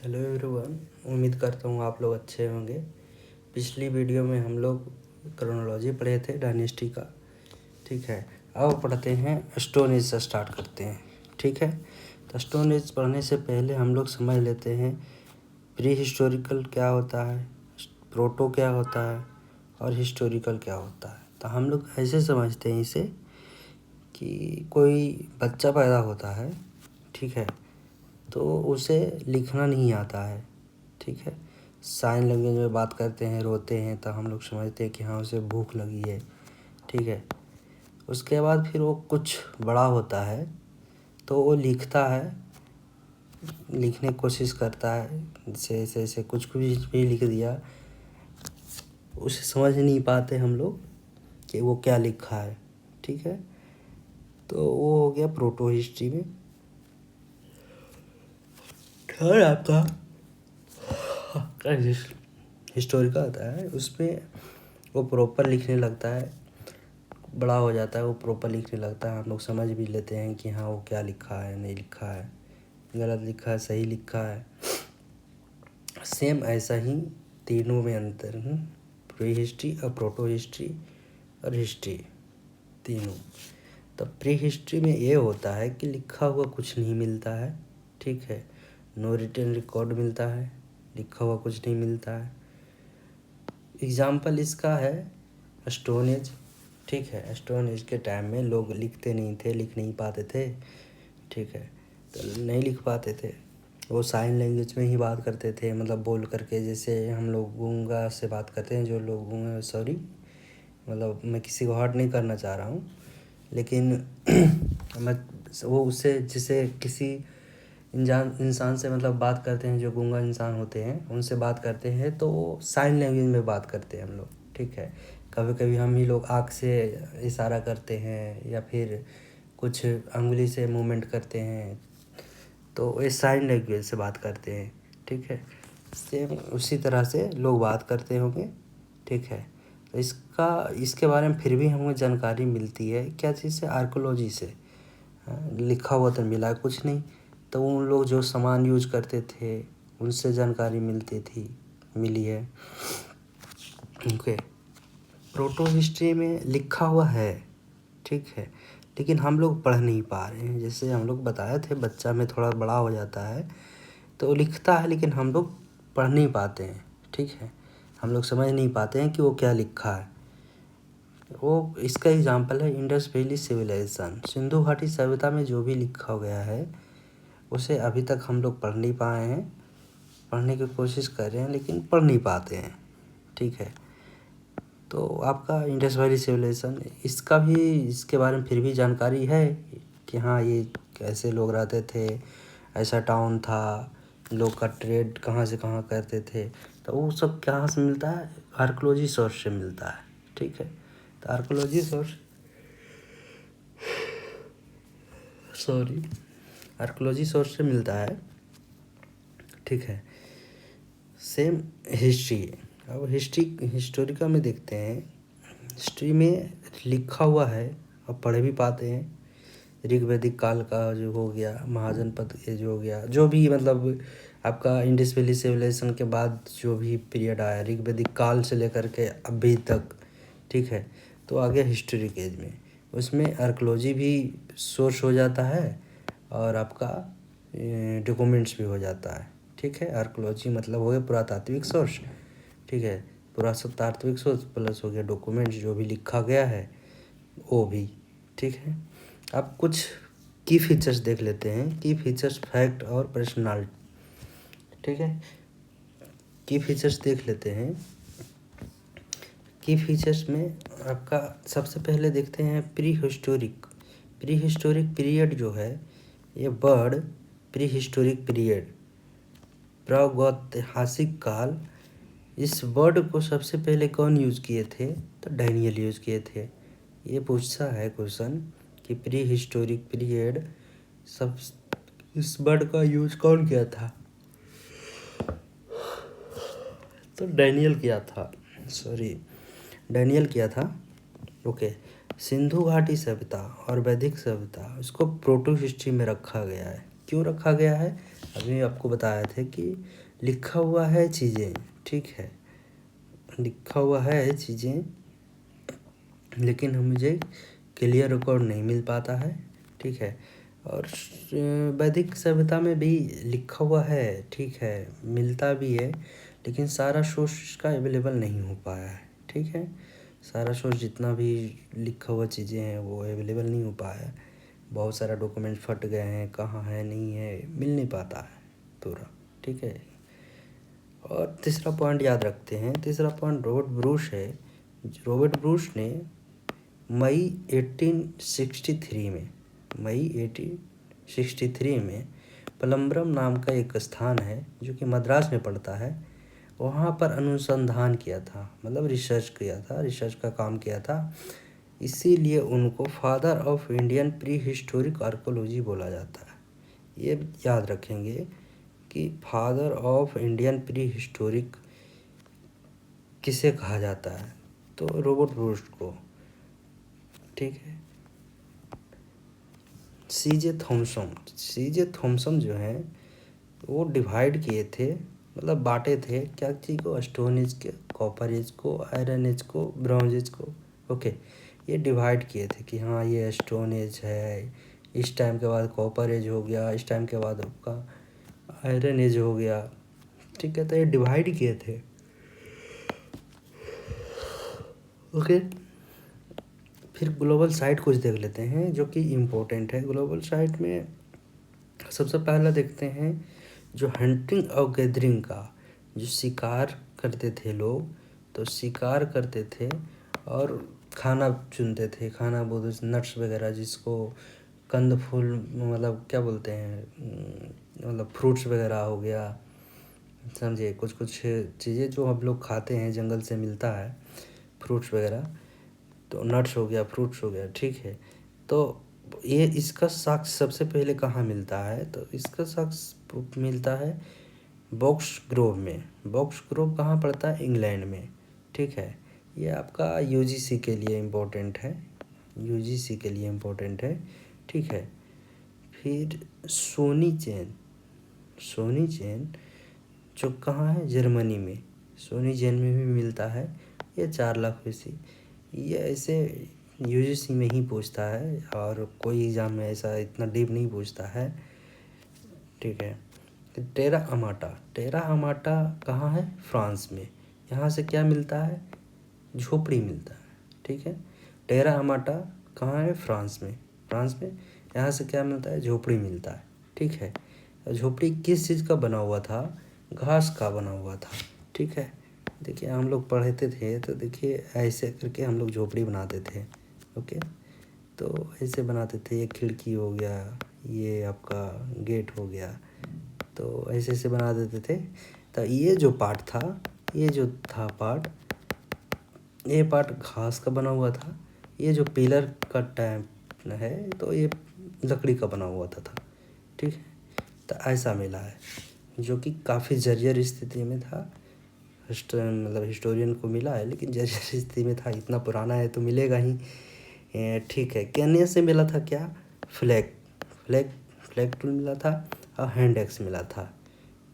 Hello everyone. उम्मीद करता हूँ आप लोग अच्छे होंगे। पिछली वीडियो में हम लोग क्रोनोलॉजी पढ़े थे डायनेस्टी का। ठीक है, अब पढ़ते हैं स्टोन एज से स्टार्ट करते हैं। ठीक है, तो स्टोन एज पढ़ने से पहले हम लोग समझ लेते हैं प्री हिस्टोरिकल क्या होता है, प्रोटो क्या होता है और हिस्टोरिकल क्या होता है। तो हम लोग ऐसे समझते हैं इसे कि कोई बच्चा पैदा होता है, ठीक है, तो उसे लिखना नहीं आता है। ठीक है, साइन लैंग्वेज में बात करते हैं, रोते हैं तो हम लोग समझते हैं कि हाँ उसे भूख लगी है। ठीक है, उसके बाद फिर वो कुछ बड़ा होता है तो वो लिखता है, लिखने की कोशिश करता है, जैसे ऐसे ऐसे कुछ भी लिख दिया, उसे समझ नहीं पाते हम लोग कि वो क्या लिखा है। ठीक है, तो वो हो गया प्रोटो हिस्ट्री में। थर्ड आपका हिस्टोरिकल आता है, उसमें वो प्रॉपर लिखने लगता है, बड़ा हो जाता है, वो प्रॉपर लिखने लगता है। हम लोग समझ भी लेते हैं कि हाँ वो क्या लिखा है, नहीं लिखा है, गलत लिखा है, सही लिखा है। सेम ऐसा ही तीनों में अंतर है, प्री हिस्ट्री और प्रोटो हिस्ट्री और हिस्ट्री तीनों। तो प्री हिस्ट्री में ये होता है कि लिखा हुआ कुछ नहीं मिलता है। ठीक है, नो रिटन रिकॉर्ड मिलता है, लिखा हुआ कुछ नहीं मिलता है। एग्जाम्पल इसका है स्टोन एज। ठीक है, स्टोन एज के टाइम में लोग लिखते नहीं थे, लिख नहीं पाते थे। ठीक है, तो नहीं लिख पाते थे, वो साइन लैंग्वेज में ही बात करते थे, मतलब बोल करके, जैसे हम लोग गूंगा से बात करते हैं, जो लोग गूंगा, सॉरी मतलब मैं किसी को हर्ट नहीं करना चाह रहा हूँ, लेकिन मैं वो उससे जिसे किसी इंसान से मतलब बात करते हैं, जो गूंगा इंसान होते हैं उनसे बात करते हैं, तो वो साइन लैंग्वेज में बात करते हैं हम लोग। ठीक है, कभी कभी हम ही लोग आँख से इशारा करते हैं या फिर कुछ अंगुली से मूवमेंट करते हैं, तो ये साइन लैंग्वेज से बात करते हैं। ठीक है, सेम उसी तरह से लोग बात करते होंगे। ठीक है, तो इसके बारे में फिर भी हमें जानकारी मिलती है क्या चीज़ से, आर्कोलॉजी से। हाँ, लिखा हुआ तो मिला कुछ नहीं, तो उन लोग जो सामान यूज करते थे उनसे जानकारी मिली है। ओके, प्रोटो हिस्ट्री में लिखा हुआ है, ठीक है, लेकिन हम लोग पढ़ नहीं पा रहे हैं। जैसे हम लोग बताए थे, बच्चा में थोड़ा बड़ा हो जाता है तो लिखता है, लेकिन हम लोग पढ़ नहीं पाते हैं। ठीक है, हम लोग समझ नहीं पाते हैं कि वो क्या लिखा है। वो इसका एग्जांपल है इंडस वैली सिविलाइजेशन। सिंधु घाटी सभ्यता में जो भी लिखा गया है उसे अभी तक हम लोग पढ़ नहीं पाए हैं, पढ़ने की कोशिश कर रहे हैं लेकिन पढ़ नहीं पाते हैं। ठीक है, तो आपका इंडस वैली सिविलाइजेशन, इसका भी, इसके बारे में फिर भी जानकारी है कि हाँ ये कैसे लोग रहते थे, ऐसा टाउन था, लोग का ट्रेड कहाँ से कहाँ करते थे, तो वो सब कहाँ से मिलता है, आर्कोलॉजी सोर्स से मिलता है। ठीक है, तो archaeology source, sorry, archaeology source से मिलता है। ठीक है, सेम हिस्ट्री। अब हिस्टोरिका में देखते हैं, हिस्ट्री में लिखा हुआ है और पढ़ भी पाते हैं। ऋग्वैदिक काल का जो हो गया, महाजनपद एज हो गया, जो भी मतलब आपका इंडस वैली सिविलाइजेशन के बाद जो भी पीरियड आया ऋग्वैदिक काल से लेकर के अभी तक। ठीक है, तो आ गया हिस्टोरिक एज में, उसमें आर्कोलॉजी भी सोर्स हो जाता है और आपका डॉक्यूमेंट्स भी हो जाता है। ठीक है, आर्कोलॉजी मतलब हो गया पुरातात्विक सोर्स। ठीक है, पुरातात्विक सोर्स प्लस हो गया डॉक्यूमेंट्स, जो भी लिखा गया है वो भी। ठीक है, अब कुछ की फीचर्स देख लेते हैं, की फीचर्स, फैक्ट और पर्सनालिटी। ठीक है, की फीचर्स देख लेते हैं। की फीचर्स में आपका सबसे पहले देखते हैं pre historic. Pre historic period जो है, ये वर्ड प्री हिस्टोरिक पीरियड, प्रागैतिहासिक काल, इस वर्ड को सबसे पहले कौन यूज़ किए थे, तो डैनियल यूज़ किए थे। ये पूछता है क्वेश्चन कि प्री हिस्टोरिक पीरियड, सब इस वर्ड का यूज कौन किया था, तो डैनियल किया था, सॉरी डैनियल किया था। ओके, सिंधु घाटी सभ्यता और वैदिक सभ्यता, इसको प्रोटो हिस्ट्री में रखा गया है। क्यों रखा गया है, अभी आपको बताया थे कि लिखा हुआ है चीज़ें, ठीक है, लिखा हुआ है चीज़ें, लेकिन मुझे क्लियर रिकॉर्ड नहीं मिल पाता है, ठीक है। और वैदिक सभ्यता में भी लिखा हुआ है, ठीक है, मिलता भी है, लेकिन सारा सोर्स इसका अवेलेबल नहीं हो पाया है, ठीक है। सारा सोर्स जितना भी लिखा हुआ चीज़ें हैं वो अवेलेबल नहीं हो पाया है। बहुत सारा डॉक्यूमेंट फट गए हैं, कहाँ है नहीं है, मिल नहीं पाता है पूरा, ठीक है। और तीसरा पॉइंट याद रखते हैं, तीसरा पॉइंट रॉबर्ट ब्रूस है। रॉबर्ट ब्रूस ने मई 1863 में पलम्बरम नाम का एक स्थान है जो कि मद्रास में पड़ता है, वहाँ पर अनुसंधान किया था, मतलब रिसर्च किया था, रिसर्च का काम किया था। इसीलिए उनको father of Indian pre historic archaeology बोला जाता है। ये याद रखेंगे कि father of Indian pre historic किसे कहा जाता है, तो रॉबर्ट ब्रूस को, ठीक है। सीजे थॉमसन जो हैं वो डिवाइड किए थे, मतलब बांटे थे क्या चीज़ को, स्टोन एज के, कॉपर एज को, आयरन एज को, ब्रॉन्ज एज को, ओके। ये डिवाइड किए थे कि हाँ ये स्टोन एज है, इस टाइम के बाद कॉपर एज हो गया, इस टाइम के बाद आपका आयरन एज हो गया, ठीक है। तो ये डिवाइड किए थे, ओके। फिर ग्लोबल साइट कुछ देख लेते हैं जो कि इम्पोर्टेंट है। ग्लोबल साइट में सबसे पहला देखते हैं जो हंटिंग और गैदरिंग का, जो शिकार करते थे लोग, तो शिकार करते थे और खाना चुनते थे, खाना बोलते नट्स वगैरह, जिसको कंद फूल मतलब क्या बोलते हैं, मतलब फ्रूट्स वगैरह हो गया, समझे, कुछ कुछ चीज़ें जो हम लोग खाते हैं जंगल से मिलता है, फ्रूट्स वगैरह, तो नट्स हो गया, फ्रूट्स हो गया, ठीक है। तो ये इसका साक्ष्य सबसे पहले कहाँ मिलता है, तो इसका साक्ष्य मिलता है बॉक्स ग्रोव में। बॉक्स ग्रोव कहाँ पड़ता है, इंग्लैंड में, ठीक है। ये आपका यूजीसी के लिए इम्पोर्टेंट है, यूजीसी के लिए इम्पोर्टेंट है, ठीक है। फिर सोनी चेन जो कहाँ है, जर्मनी में, सोनी चेन में भी मिलता है। ये 4 लाख वैसी, ये ऐसे यूजीसी में ही पूछता है और कोई एग्ज़ाम में ऐसा इतना डीप नहीं पूछता है, ठीक है। टेरा अमाटा कहाँ है, फ्रांस में। यहाँ से क्या मिलता है, झोपड़ी मिलता है, ठीक है। टेरा अमाटा कहाँ है, फ्रांस में, यहाँ से क्या मिलता है, झोपड़ी मिलता है, ठीक है। झोपड़ी किस चीज़ का बना हुआ था, घास का बना हुआ था, ठीक है। देखिए हम लोग पढ़ते थे तो देखिए ऐसे करके हम लोग झोपड़ी बनाते थे, ओके। तो ऐसे बनाते थे, ये खिड़की हो गया, ये आपका गेट हो गया, तो ऐसे ऐसे बना देते थे। तो ये जो पार्ट था, ये पार्ट घास का बना हुआ था। ये जो पिलर का टाइप है तो ये लकड़ी का बना हुआ था, ठीक है। तो ऐसा मिला है जो कि काफ़ी जर्जर स्थिति में था, मतलब हिस्टोरियन को मिला है, लेकिन जर्जर स्थिति में था, इतना पुराना है तो मिलेगा ही, ठीक है। केन्या से मिला था क्या, फ्लैग टूल मिला था और हैंड एक्स मिला था।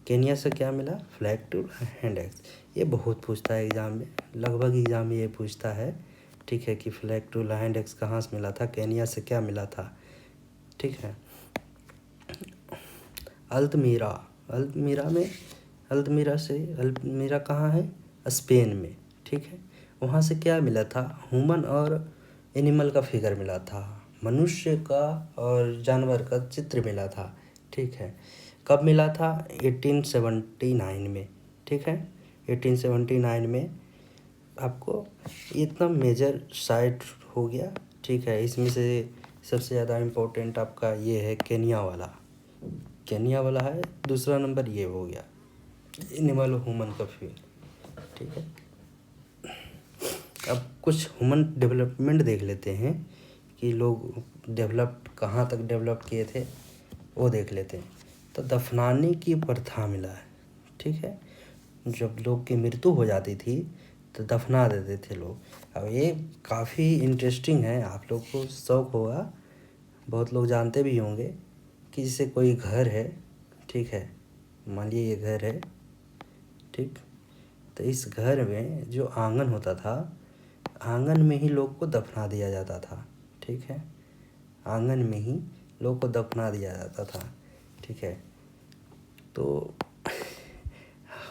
केन्या से क्या मिला, फ्लैग टूल, हैंड एक्स। ये बहुत पूछता है एग्ज़ाम में, लगभग एग्ज़ाम में ये पूछता है, ठीक है, कि फ्लैग टूल हैंड एक्स कहाँ से मिला था, केन्या से क्या मिला था, ठीक है। अल्तमीरा कहाँ है, स्पेन में, ठीक है। वहाँ से क्या मिला था, ह्यूमन और एनिमल का फिगर मिला था, मनुष्य का और जानवर का चित्र मिला था, ठीक है। कब मिला था, 1879 में, ठीक है। 1879 में आपको इतना मेजर साइट हो गया, ठीक है। इसमें से सबसे ज़्यादा इम्पोर्टेंट आपका ये है केन्या वाला है, दूसरा नंबर ये हो गया एनिमल ह्यूमन का फिगर, ठीक है। अब कुछ ह्यूमन डेवलपमेंट देख लेते हैं कि लोग कहाँ तक डेवलप किए थे, वो देख लेते हैं। तो दफनाने की प्रथा मिला है, ठीक है। जब लोग की मृत्यु हो जाती थी तो दफना देते थे लोग। अब ये काफ़ी इंटरेस्टिंग है, आप लोग को शौक होगा, बहुत लोग जानते भी होंगे कि जैसे कोई घर है, ठीक है। मान लिए ये घर है, ठीक। तो इस घर में जो आंगन होता था, आंगन में ही लोग को दफना दिया जाता था, ठीक है। आंगन में ही लोग को दफना दिया जाता था, ठीक है। तो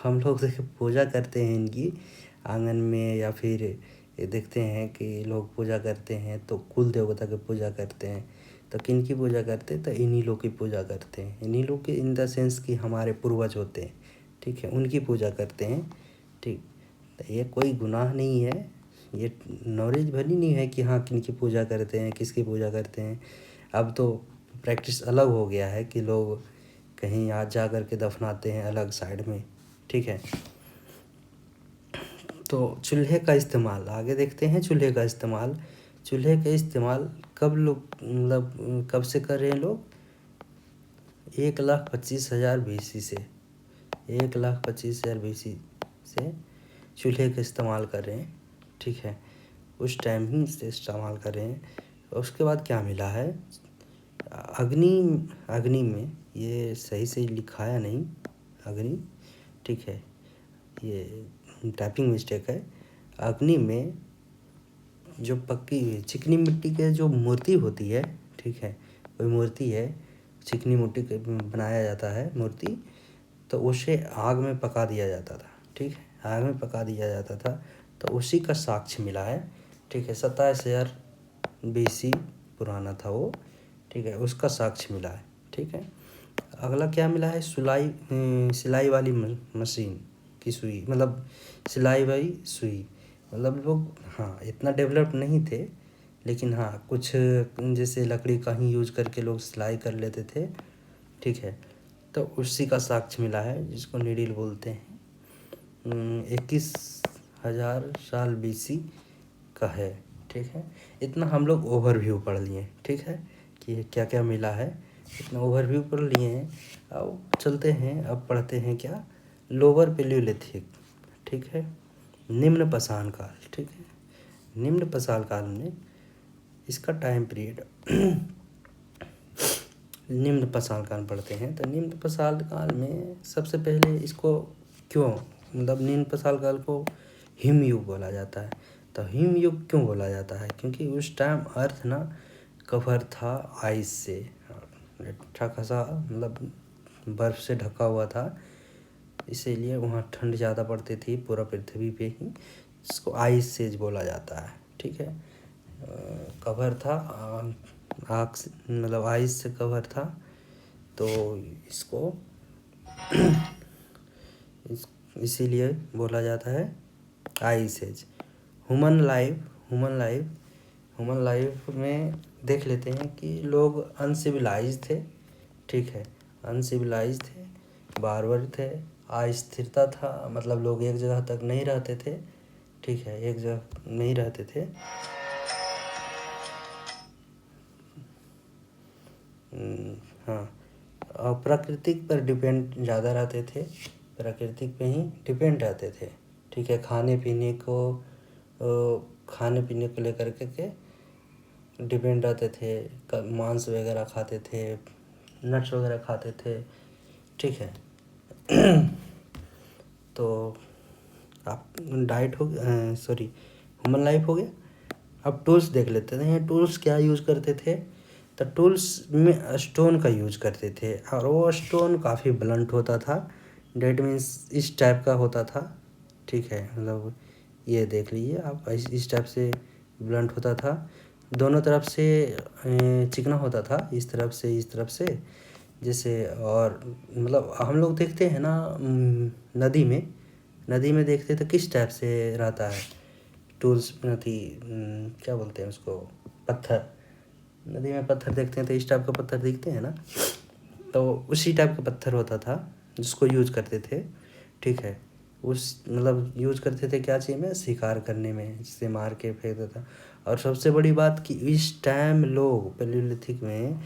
हम लोग देखिए पूजा करते हैं इनकी आंगन में, या फिर ये देखते हैं कि लोग पूजा करते हैं तो कुल देवता की पूजा करते हैं। तो किन की पूजा करते हैं? तो इन्हीं लोग की पूजा करते हैं। इन्हीं लोग की इन द सेंस कि हमारे पूर्वज होते हैं, ठीक है, उनकी पूजा करते हैं, ठीक। तो ये कोई गुनाह नहीं है, ये नॉलेज भली नहीं है कि हाँ किन की पूजा करते हैं, किसकी पूजा करते हैं। अब तो प्रैक्टिस अलग हो गया है कि लोग कहीं आज जा कर के दफनाते हैं अलग साइड में, ठीक है। तो चूल्हे का इस्तेमाल आगे देखते हैं। चूल्हे का इस्तेमाल कब लोग मतलब कब से कर रहे हैं लोग? 1,25,000 BC से, 1,25,000 BC से चूल्हे का इस्तेमाल कर रहे हैं, ठीक है। उस टाइम ही से इस्तेमाल कर रहे हैं। उसके बाद क्या मिला है? अग्नि में, ये सही से लिखाया नहीं अग्नि, ठीक है, ये टाइपिंग मिस्टेक है। अग्नि में जो पक्की हुई चिकनी मिट्टी के जो मूर्ति होती है, ठीक है, कोई मूर्ति है चिकनी मिट्टी के बनाया जाता है मूर्ति, तो उसे आग में पका दिया जाता था, ठीक है, आग में पका दिया जाता था। तो उसी का साक्ष्य मिला है, ठीक है। 27,000 BC पुराना था वो, ठीक है, उसका साक्ष्य मिला है, ठीक है। अगला क्या मिला है? सिलाई वाली मशीन की सुई, मतलब सिलाई वाली सुई। मतलब लोग हाँ इतना डेवलप नहीं थे, लेकिन हाँ कुछ जैसे लकड़ी का ही यूज करके लोग सिलाई कर लेते थे, ठीक है। तो उसी का साक्ष्य मिला है, जिसको नीडल बोलते हैं। 21,000 साल BC का है, ठीक है। इतना हम लोग ओवरव्यू पढ़ लिए, ठीक है, कि क्या क्या मिला है, इतना ओवरव्यू पढ़ लिए हैं। अब चलते हैं, अब पढ़ते हैं क्या? लोअर पैलियोलिथिक, ठीक है, निम्न पाषाण काल, ठीक है। निम्न पाषाण काल में इसका टाइम पीरियड निम्न पाषाण काल पढ़ते हैं। तो निम्न पाषाण काल में सबसे पहले इसको क्यों, मतलब निम्न पाषाण काल को हिमयुग बोला जाता है। तो हिमयुग क्यों बोला जाता है? क्योंकि उस टाइम अर्थ ना कवर था आइस से, अच्छा खासा मतलब बर्फ़ से ढका हुआ था, इसीलिए वहाँ ठंड ज़्यादा पड़ती थी पूरा पृथ्वी पे ही, इसको आइस एज बोला जाता है, ठीक है। कवर था आग से, मतलब आइस से कवर था, तो इसको इसीलिए बोला जाता है आइस एज। ह्यूमन लाइफ में देख लेते हैं कि लोग अनसिविलाइज थे, ठीक है, अनसिविलाइज थे, बार्बर थे, अस्थिरता था, मतलब लोग एक जगह तक नहीं रहते थे, ठीक है, एक जगह नहीं रहते थे। हाँ, और प्राकृतिक पर डिपेंड ज़्यादा रहते थे, प्राकृतिक पे ही डिपेंड रहते थे, ठीक है। खाने पीने को लेकर के डिपेंड रहते थे, मांस वगैरह खाते थे, नट्स वगैरह खाते थे, ठीक है। तो आप डाइट हो गया, सॉरी, ह्यूमन लाइफ हो गया। अब टूल्स देख लेते हैं, टूल्स क्या यूज़ करते थे? तो टूल्स में स्टोन का यूज करते थे, और वो स्टोन काफ़ी ब्लंट होता था, डेट मीन्स इस टाइप का होता था, ठीक है, मतलब ये देख लीजिए आप, इस टाइप से ब्लंट होता था, दोनों तरफ से चिकना होता था, इस तरफ से जैसे। और मतलब हम लोग देखते हैं ना नदी में देखते तो किस टाइप से रहता है टूल्स, क्या बोलते हैं उसको, पत्थर। नदी में पत्थर देखते हैं तो इस टाइप का पत्थर दिखते हैं ना, तो उसी टाइप का पत्थर होता था जिसको यूज करते थे, ठीक है। उस मतलब यूज करते थे क्या चीज़ में? शिकार करने में, जिससे मार के फेंक देता। और सबसे बड़ी बात कि इस टाइम लोग पैलियोलिथिक में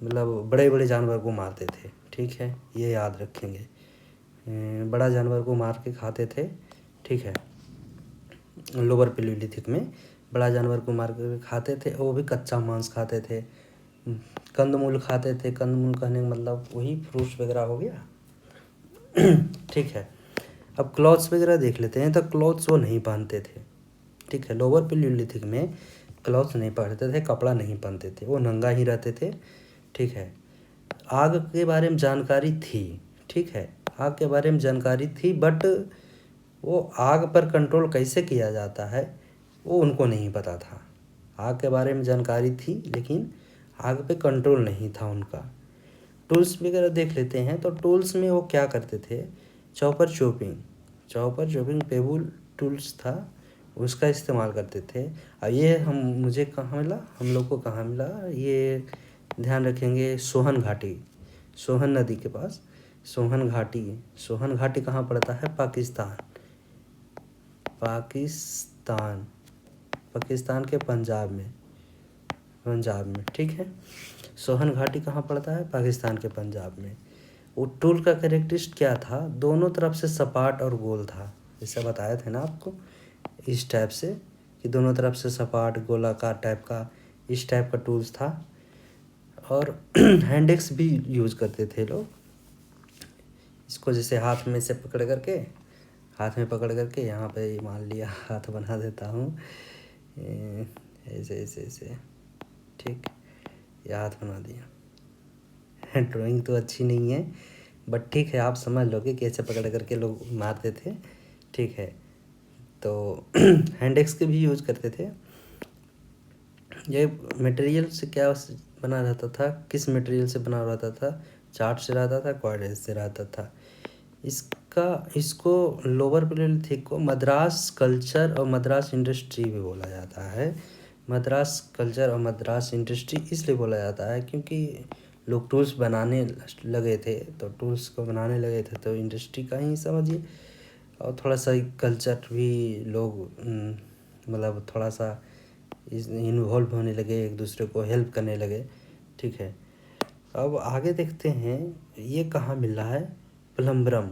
मतलब बड़े बड़े जानवर को मारते थे, ठीक है, ये याद रखेंगे। बड़ा जानवर को मार के खाते थे, ठीक है। लोअर पैलियोलिथिक में बड़ा जानवर को मार के खाते थे, वो भी कच्चा मांस खाते थे, कंदमूल खाते थे। कंदमूल कहने का मतलब वही फ्रूट्स वगैरह हो गया। ठीक है, अब क्लॉथ्स वगैरह देख लेते हैं। तो क्लॉथ्स वो नहीं पहनते थे। ठीक है, लोअर पैलियोलिथिक में क्लॉथ्स नहीं पहनते थे, कपड़ा नहीं पहनते थे, वो नंगा ही रहते थे। ठीक है, आग के बारे में जानकारी थी। ठीक है, आग के बारे में जानकारी थी, बट वो आग पर कंट्रोल कैसे किया जाता है वो उनको नहीं पता था। आग के बारे में जानकारी थी, लेकिन आग पे कंट्रोल नहीं था उनका। टूल्स वगैरह देख लेते हैं। तो टूल्स में वो क्या करते थे, चॉपर चॉपिंग पेबुल टूल्स था, उसका इस्तेमाल करते थे। अब ये मुझे कहाँ मिला, हम लोग को कहाँ मिला, ये ध्यान रखेंगे, सोहन नदी के पास सोहन घाटी कहाँ पड़ता है, पाकिस्तान के पंजाब में। ठीक है, सोहन घाटी कहाँ पड़ता है, पाकिस्तान के पंजाब में। वो टूल का कैरेक्टरिस्ट क्या था, दोनों तरफ से सपाट और गोल था। जैसे बताया था ना आपको, इस टाइप से कि दोनों तरफ से सपाट गोलाकार टाइप का, इस टाइप का टूल्स था। और हैंड एक्स भी यूज़ करते थे लोग। इसको जैसे हाथ में पकड़ करके यहाँ पे मान लिया हाथ बना देता हूँ, ऐसे ऐसे ऐसे। ठीक, ये हाथ बना दिया। ड्राइंग तो अच्छी नहीं है, बट ठीक है, आप समझ लोगे कि ऐसे पकड़ करके लोग मारते थे। ठीक है, तो हैंड एक्स के भी यूज़ करते थे। ये मटेरियल से क्या बना रहता था, किस मटेरियल से बना रहता था, चार्ट से रहता था, क्वाड्रेट से रहता था। इसको लोअर पैलियोलिथिक को मद्रास कल्चर और मद्रास इंडस्ट्री भी बोला जाता है। मद्रास कल्चर और मद्रास इंडस्ट्री इसलिए बोला जाता है क्योंकि लोग टूल्स बनाने लगे थे, तो इंडस्ट्री का ही समझिए। और थोड़ा सा कल्चर भी लोग मतलब थोड़ा सा इन्वॉल्व होने लगे, एक दूसरे को हेल्प करने लगे। ठीक है, अब आगे देखते हैं, ये कहाँ मिला है, प्लम्बरम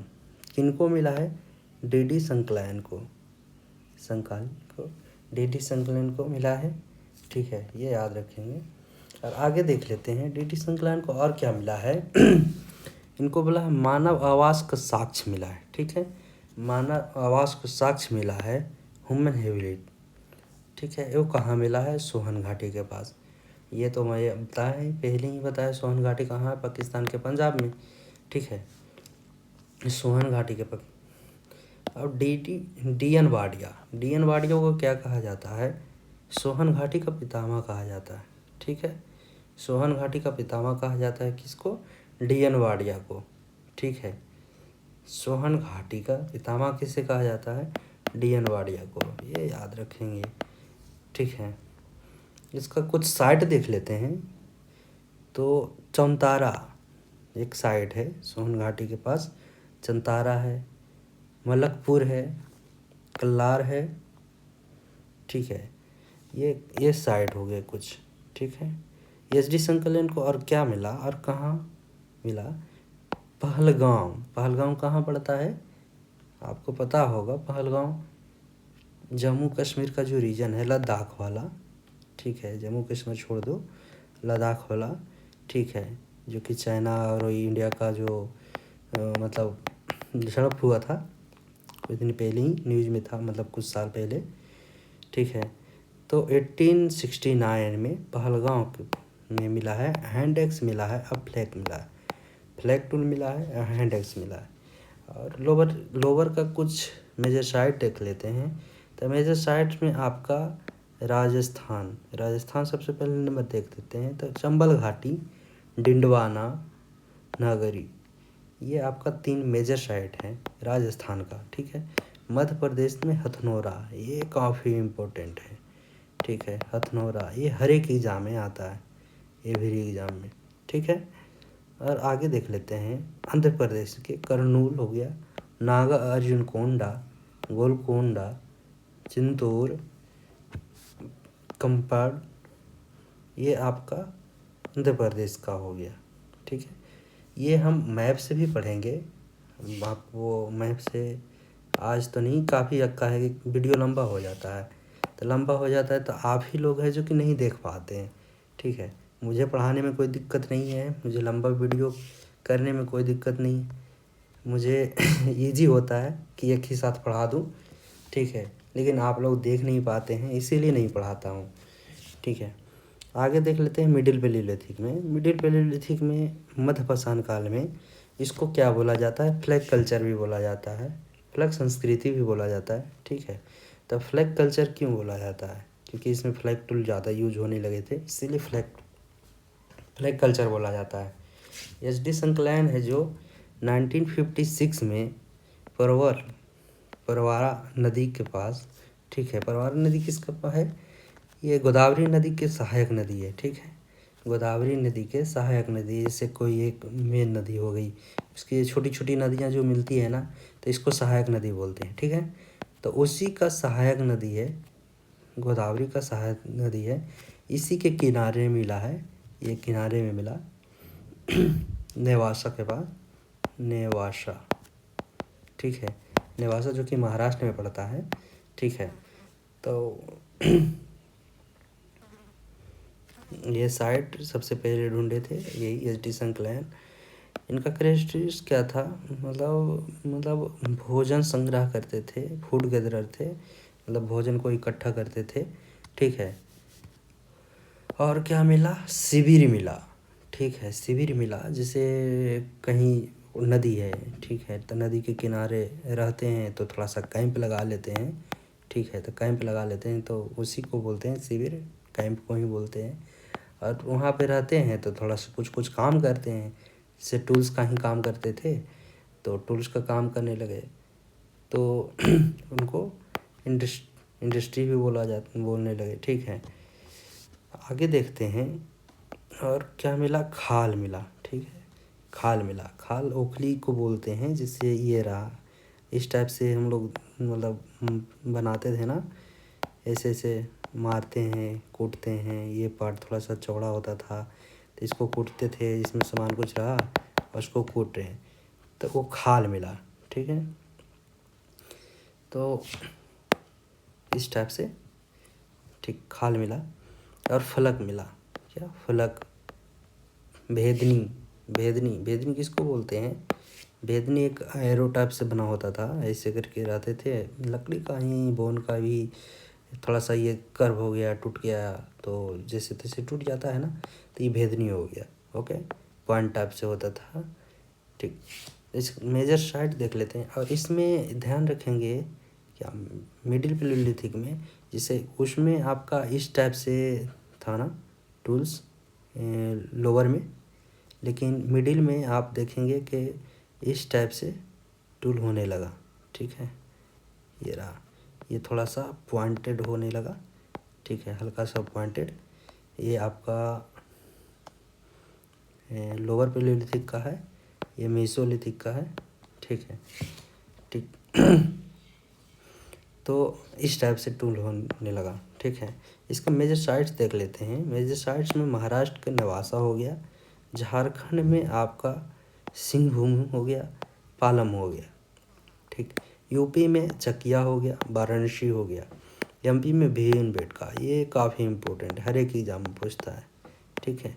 किनको मिला है, डी संकलायन को डी संकलायन को मिला है। ठीक है, ये याद रखेंगे। और आगे देख लेते हैं, डी संकलायन को और क्या मिला है। इनको बोला है मानव आवास का साक्ष्य मिला है। ठीक है, मानव आवास को साक्ष्य मिला है, ह्यूमन हैबिटेट। ठीक है, वो कहाँ मिला है, सोहन घाटी के पास। ये तो मैं पहले ही बताया, सोहन घाटी कहाँ है, पाकिस्तान के पंजाब में। ठीक है, सोहन घाटी के पास। अब डी एन वाडिया को क्या कहा जाता है, सोहन घाटी का पितामह कहा जाता है। ठीक है, सोहन घाटी का पितामह कहा जाता है किसको, डी एन वाडिया को। ठीक है, सोहन घाटी का पितामह किसे कहा जाता है, डी एन वाडिया को, ये याद रखेंगे। ठीक है, इसका कुछ साइट देख लेते हैं। तो चौंतारा एक साइट है सोहन घाटी के पास, चंतारा है, मलकपुर है, कल्लार है। ठीक है, ये साइट हो गए कुछ। ठीक है, एस डी संकलन को और क्या मिला और कहाँ मिला, पहलगाम कहाँ पड़ता है, आपको पता होगा। पहलगाम जम्मू कश्मीर का जो रीजन है, लद्दाख वाला। ठीक है, जम्मू कश्मीर छोड़ दो, लद्दाख वाला। ठीक है, जो कि चाइना और इंडिया का जो मतलब झड़प हुआ था कुछ दिन पहले ही न्यूज़ में था, मतलब कुछ साल पहले। ठीक है, तो 1869 में पहलगाम में मिला है हैंड एक्स मिला है, अब फ्लैग टूल मिला है, हैंड एक्स मिला है। और लोअर का कुछ मेजर साइट देख लेते हैं। तो मेजर साइट में आपका राजस्थान सबसे पहले नंबर देख देते हैं। तो चंबल घाटी, डिंडवाना, नागरी, ये आपका 3 मेजर साइट है राजस्थान का। ठीक है, मध्य प्रदेश में हथनोरा, ये काफ़ी इम्पोर्टेंट है। ठीक है, हथनोरा ये हर एक एग्ज़ाम में आता है, एवरी एग्ज़ाम में। ठीक है, और आगे देख लेते हैं, आंध्र प्रदेश के करनूल हो गया, नागा अर्जुन कोंडा, गोलकोंडा, चिंतूर, कंपाड़, ये आपका आंध्र प्रदेश का हो गया। ठीक है, ये हम मैप से भी पढ़ेंगे। आप वो मैप से आज तो नहीं, काफ़ी अक्का है कि वीडियो लंबा हो जाता है, तो आप ही लोग हैं जो कि नहीं देख पाते हैं। ठीक है, मुझे पढ़ाने में कोई दिक्कत नहीं है, मुझे लंबा वीडियो करने में कोई दिक्कत नहीं, मुझे ईजी होता है कि एक ही साथ पढ़ा दूँ, ठीक है। लेकिन आप लोग देख नहीं पाते हैं, इसीलिए नहीं पढ़ाता हूँ, ठीक है। आगे देख लेते हैं मिडिल पैलियोलिथिक में। मिडिल पैलियोलिथिक में मध्यपाषाण काल में इसको क्या बोला जाता है, फ्लैग कल्चर भी बोला जाता है, फ्लैग संस्कृति भी बोला जाता है, ठीक है। तो फ्लैग कल्चर क्यों बोला जाता है, क्योंकि इसमें फ्लैग टूल ज़्यादा यूज होने लगे थे, इसीलिए फ्लैग कल्चर बोला जाता है। एच डी संकलयन है जो 1956 में परवारा नदी के पास, ठीक है। परवारा नदी किसका पास है, ये गोदावरी नदी के सहायक नदी है, ठीक है। गोदावरी नदी के सहायक नदी, जैसे कोई एक मेन नदी हो गई, उसकी छोटी छोटी नदियाँ जो मिलती है ना, तो इसको सहायक नदी बोलते हैं, ठीक है। तो उसी का सहायक नदी है, गोदावरी का सहायक नदी है, इसी के किनारे मिला है, ये किनारे में मिला नेवासा के पास, नेवासा, ठीक है। नेवासा जो कि महाराष्ट्र में पड़ता है, ठीक है। तो ये साइट सबसे पहले ढूंढे थे यही एच डी संकलयन। इनका कैरेक्टरिस्टिक्स क्या था, मतलब भोजन संग्रह करते थे, फूड गैदरर थे, मतलब भोजन को इकट्ठा करते थे, ठीक है। और क्या मिला, शिविर मिला, ठीक है। शिविर मिला, जैसे कहीं नदी है, ठीक है, तो नदी के किनारे रहते हैं तो थोड़ा सा कैंप लगा लेते हैं, ठीक है। तो कैंप लगा लेते हैं तो उसी को बोलते हैं शिविर, कैंप को ही बोलते हैं। और वहाँ पे रहते हैं तो थोड़ा सा कुछ कुछ काम करते हैं, जैसे टूल्स का ही काम करते थे, तो टूल्स का काम करने लगे तो उनको इंडस्ट्री भी बोलने लगे, ठीक है। आगे देखते हैं और क्या मिला, खाल मिला, ठीक है। खाल मिला, खाल ओखली को बोलते हैं, जिससे ये रहा, इस टाइप से हम लोग मतलब बनाते थे ना, ऐसे ऐसे मारते हैं, कूटते हैं, ये पार्ट थोड़ा सा चौड़ा होता था तो इसको कूटते थे, इसमें सामान कुछ रहा और उसको कूट रहे हैं, तो वो खाल मिला, ठीक है। तो इस टाइप से, ठीक, खाल मिला। और फलक मिला, क्या फलक, भेदनी, भेदनी किसको बोलते हैं, भेदनी एक एरो टाइप से बना होता था, ऐसे करके रहते थे, लकड़ी का ही, बोन का भी, थोड़ा सा ये कर्व हो गया, टूट गया तो जैसे तैसे टूट जाता है ना, तो ये भेदनी हो गया, ओके। पॉइंट टाइप से होता था, ठीक। इस मेजर साइट देख लेते हैं, और इसमें ध्यान रखेंगे क्या, मिडिल पैलियोलिथिक में, जैसे उसमें आपका इस टाइप से था ना टूल्स लोअर में, लेकिन मिडिल में आप देखेंगे कि इस टाइप से टूल होने लगा, ठीक है। ये रहा, ये थोड़ा सा पॉइंटेड होने लगा, ठीक है, हल्का सा पॉइंटेड। ये आपका लोअर पैलियोलिथिक का है, ये मेसोलिथिक का है, ठीक है, ठीक। तो इस टाइप से टूल होने लगा, ठीक है। इसका मेजर साइट्स देख लेते हैं। मेजर साइट्स में महाराष्ट्र का नेवासा हो गया, झारखंड में आपका सिंहभूम हो गया, पालम हो गया, ठीक। यूपी में चकिया हो गया, वाराणसी हो गया, एमपी में भीमबेटका, ये काफ़ी इम्पोर्टेंट, हर एक एग्जाम में पूछता है, ठीक है।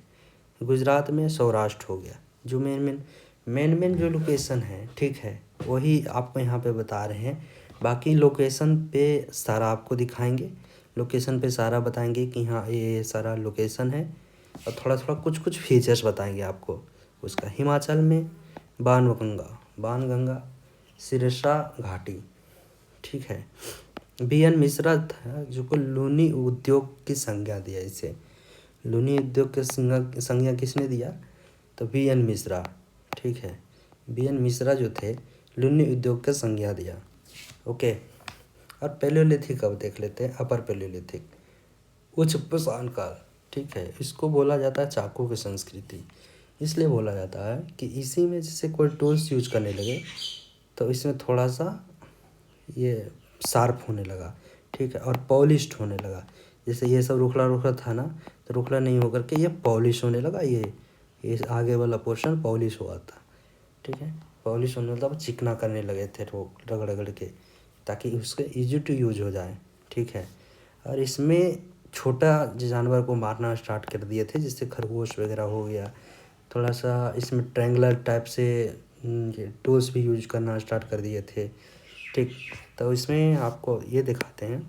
गुजरात में सौराष्ट्र हो गया। जो मेन जो लोकेशन है, ठीक है, वही आपको यहाँ पे बता रहे हैं। बाकी लोकेशन पे सारा आपको दिखाएंगे, लोकेशन पे सारा बताएंगे कि हाँ ये सारा लोकेशन है, और थोड़ा थोड़ा कुछ फीचर्स बताएंगे आपको उसका। हिमाचल में बाणगंगा, सिरसा घाटी, ठीक है। बी एन मिश्रा था जो को लूनी उद्योग की संज्ञा दिया, इसे लूनी उद्योग की संज्ञा किसने दिया, तो बी एन मिश्रा, ठीक है। बी एन मिश्रा जो थे, लूनी उद्योग का संज्ञा दिया, ओके। और पैलियोलिथिक अब देख लेते हैं, अपर पैलियोलिथिक, उच्च पाषाण काल, ठीक है। इसको बोला जाता है चाकू की संस्कृति, इसलिए बोला जाता है कि इसी में जैसे कोई टूल्स यूज करने लगे तो इसमें थोड़ा सा ये शार्प होने लगा, ठीक है, और पॉलिश्ड होने लगा। जैसे ये सब रुखला रुखला था ना, तो रुखला नहीं होकर के ये पॉलिश होने लगा, ये आगे वाला पोर्शन पॉलिश हुआ था, ठीक है। पॉलिश होने मतलब चिकना करने लगे थे रगड़ रगड़ के, ताकि उसके इजी टू यूज हो जाए, ठीक है। और इसमें छोटा जानवर को मारना स्टार्ट कर दिए थे, जिससे खरगोश वगैरह हो गया। थोड़ा सा इसमें ट्रायंगुलर टाइप से टूल्स भी यूज करना स्टार्ट कर दिए थे। ठीक, तो इसमें आपको ये दिखाते हैं,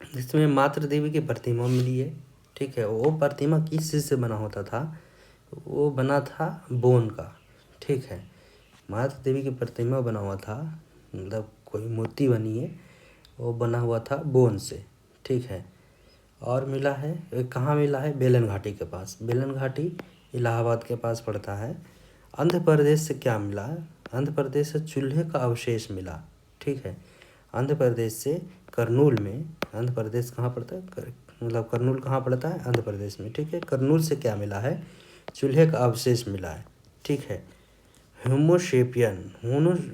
इसमें मातृ देवी की प्रतिमा मिली है। ठीक है, वो प्रतिमा किस चीज़ से बना होता था? वो बना था बोन का। ठीक है, मातृ देवी की प्रतिमा बना हुआ था, मतलब कोई मूर्ति बनी है, वो बना हुआ था बोन से। ठीक है, और मिला है कहाँ मिला है? बेलन घाटी के पास। बेलन घाटी इलाहाबाद के पास पड़ता है। आंध्र प्रदेश से क्या मिला? आंध्र प्रदेश से चूल्हे का अवशेष मिला। ठीक है, आंध्र प्रदेश से कर्नूल में, आंध्र प्रदेश कहाँ पड़ता है? मतलब कर्नूल कहाँ पड़ता है? आंध्र प्रदेश में। ठीक है, कर्नूल से क्या मिला है? चूल्हे का अवशेष मिला है। ठीक है, होमो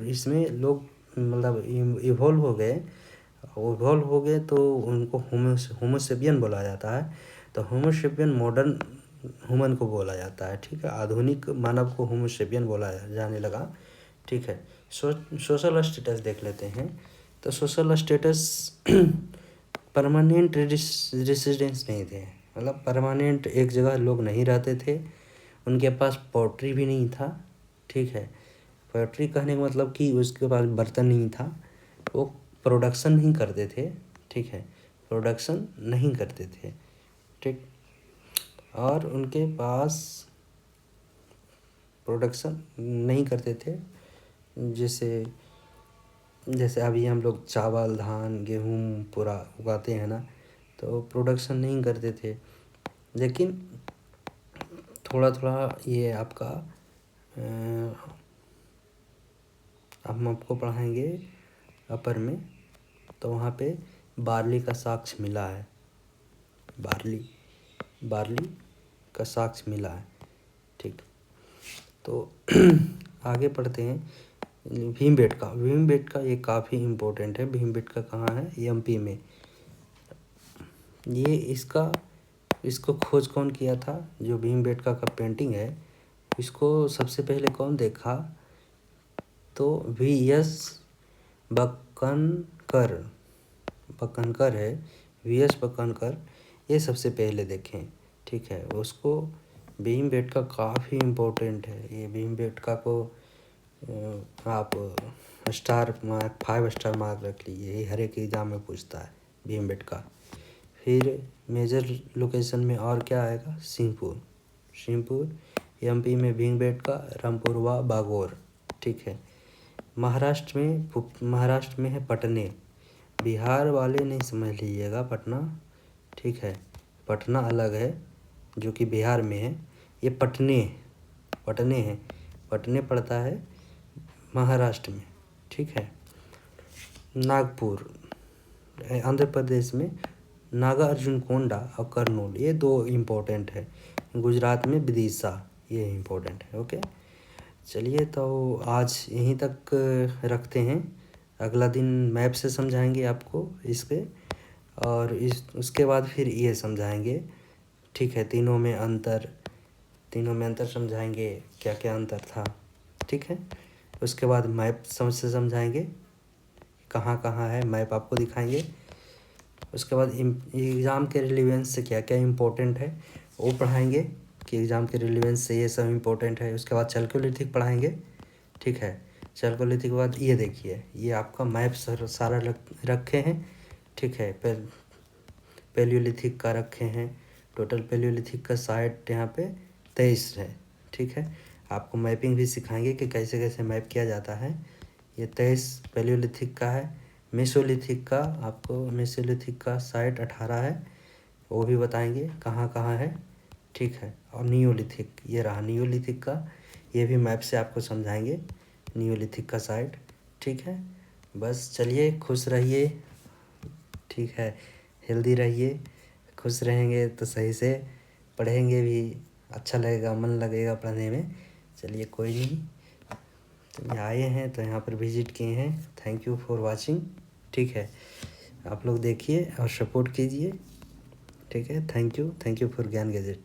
इसमें लोग मतलब इवॉल्व हो गए तो उनको होमोसेपियन बोला जाता है। तो होमोसेपियन मॉडर्न ह्यूमन को बोला जाता है। ठीक है, आधुनिक मानव को होमोसेपियन बोला जाने लगा। ठीक है, सोशल स्टेटस देख लेते हैं। तो सोशल स्टेटस परमानेंट रेसिडेंस नहीं थे, मतलब परमानेंट एक जगह लोग नहीं रहते थे। उनके पास पोट्री भी नहीं था। ठीक है, पोट्री कहने का मतलब कि उसके पास बर्तन नहीं था, वो प्रोडक्शन नहीं करते थे। ठीक है, प्रोडक्शन नहीं करते थे। ठीक, और उनके पास प्रोडक्शन नहीं करते थे, जैसे अभी हम लोग चावल, धान, गेहूँ पूरा उगाते हैं ना, तो प्रोडक्शन नहीं करते थे। लेकिन थोड़ा थोड़ा ये आपका हम आपको पढ़ाएंगे अपर में, तो वहाँ पे बार्ली का साक्ष्य मिला है। बार्ली का साक्ष्य मिला है। ठीक, तो आगे पढ़ते हैं। भीमबेटका ये काफ़ी इम्पोर्टेंट है। भीमबेटका कहाँ है? एमपी में। ये इसको खोज कौन किया था? जो भीमबेटका का पेंटिंग है, इसको सबसे पहले कौन देखा? तो वी.एस. बक्कनकर है, वी.एस. बक्कनकर, ये सबसे पहले देखें। ठीक है, उसको भीमबेटका काफ़ी इम्पोर्टेंट है। ये भीमबेटका को आप 5 स्टार मार्क रख लीजिए, ये हर एक एग्जाम में पूछता है भीमबेटका। फिर मेजर लोकेशन में और क्या आएगा? सिंहपुर एमपी में भीमबेटका, रामपुरवा, बागोर। ठीक है, महाराष्ट्र में है पटने। बिहार वाले नहीं समझ लीजिएगा पटना। ठीक है, पटना अलग है जो कि बिहार में है। ये पटने है, पटने पड़ता है महाराष्ट्र में। ठीक है, नागपुर आंध्र प्रदेश में, नागार्जुनकोंडा और कर्नूल, ये 2 इम्पोर्टेंट है। गुजरात में विदिशा, ये इम्पोर्टेंट है। ओके, चलिए तो आज यहीं तक रखते हैं। अगला दिन मैप से समझाएंगे आपको इसके, और उसके बाद फिर ये समझाएंगे। ठीक है, तीनों में अंतर समझाएंगे, क्या क्या अंतर था। ठीक है, उसके बाद मैप से समझाएंगे, कहाँ कहाँ है मैप आपको दिखाएंगे। उसके बाद एग्ज़ाम के रिलेवेंस से क्या क्या इम्पोर्टेंट है वो पढ़ाएंगे, कि एग्ज़ाम के रिलेवेंस से ये सब इम्पोर्टेंट है। उसके बाद चैल्कोलिथिक पढ़ाएंगे। ठीक है, चैल्कोलिथिक के बाद ये देखिए, ये आपका मैप सारा रखे हैं। ठीक है, पैलियोलिथिक का रखे हैं। टोटल पैलियोलिथिक का साइट यहाँ पे 23 है। ठीक है, आपको मैपिंग भी सिखाएंगे कि कैसे कैसे मैप किया जाता है। ये 23 पैलियोलिथिक का है। मेसोलिथिक का साइट 18 है, वो भी बताएंगे कहाँ कहाँ है। ठीक है, और नियोलिथिक, ये रहा नियोलिथिक का, ये भी मैप से आपको समझाएंगे नियोलिथिक का साइट। ठीक है, बस चलिए, खुश रहिए। ठीक है, हेल्दी रहिए। खुश रहेंगे तो सही से पढ़ेंगे भी, अच्छा लगेगा, मन लगेगा पढ़ने में। चलिए, कोई नहीं, तो आए हैं तो यहाँ पर विज़िट किए हैं। Thank you for watching. ठीक है, आप लोग देखिए और सपोर्ट कीजिए। ठीक है, थैंक यू फॉर ज्ञान गैजेट।